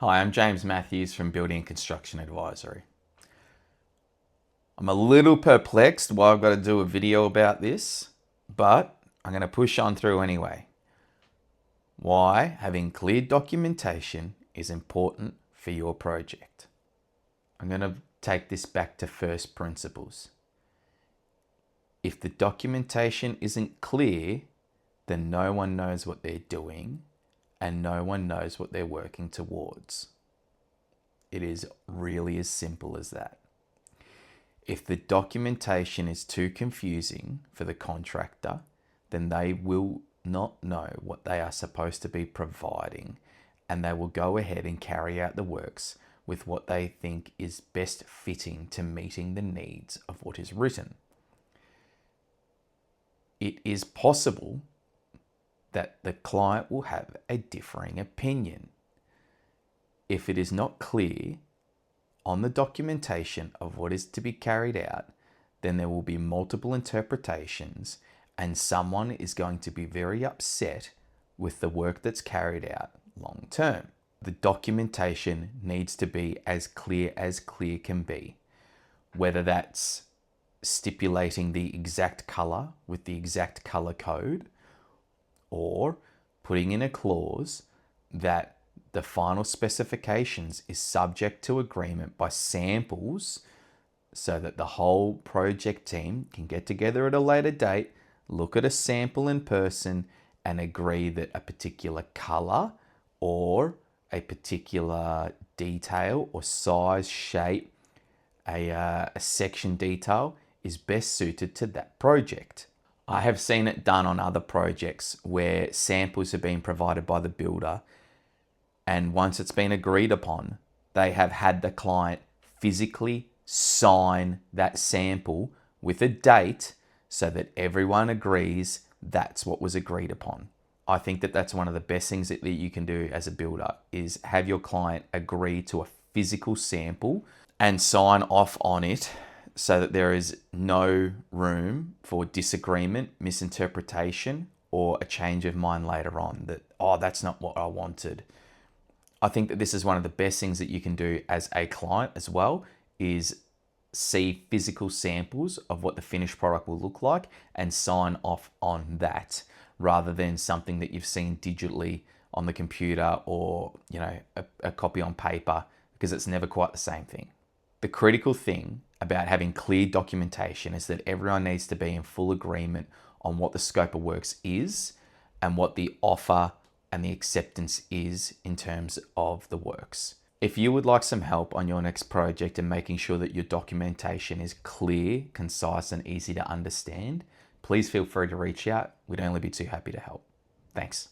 Hi, I'm James Matthews from Building and Construction Advisory. I'm a little perplexed why I've got to do a video about this, but I'm going to push on through anyway. Why having clear documentation is important for your project. I'm going to take this back to first principles. If the documentation isn't clear, then no one knows what they're doing and no one knows what they're working towards. It is really as simple as that. If the documentation is too confusing for the contractor, then they will not know what they are supposed to be providing, and they will go ahead and carry out the works with what they think is best fitting to meeting the needs of what is written. It is possible that the client will have a differing opinion. If it is not clear on the documentation of what is to be carried out, then there will be multiple interpretations and someone is going to be very upset with the work that's carried out long term. The documentation needs to be as clear can be, whether that's stipulating the exact color with the exact color code or putting in a clause that the final specifications is subject to agreement by samples so that the whole project team can get together at a later date, look at a sample in person and agree that a particular color or a particular detail or size, shape, a section detail is best suited to that project. I have seen it done on other projects where samples have been provided by the builder, and once it's been agreed upon, they have had the client physically sign that sample with a date so that everyone agrees that's what was agreed upon. I think that that's one of the best things that you can do as a builder is have your client agree to a physical sample and sign off on it so that there is no room for disagreement, misinterpretation, or a change of mind later on that, oh, that's not what I wanted. I think that this is one of the best things that you can do as a client as well is see physical samples of what the finished product will look like and sign off on that rather than something that you've seen digitally on the computer or a copy on paper, because it's never quite the same thing. The critical thing about having clear documentation is that everyone needs to be in full agreement on what the scope of works is and what the offer and the acceptance is in terms of the works. If you would like some help on your next project and making sure that your documentation is clear, concise, and easy to understand, please feel free to reach out. We'd only be too happy to help. Thanks.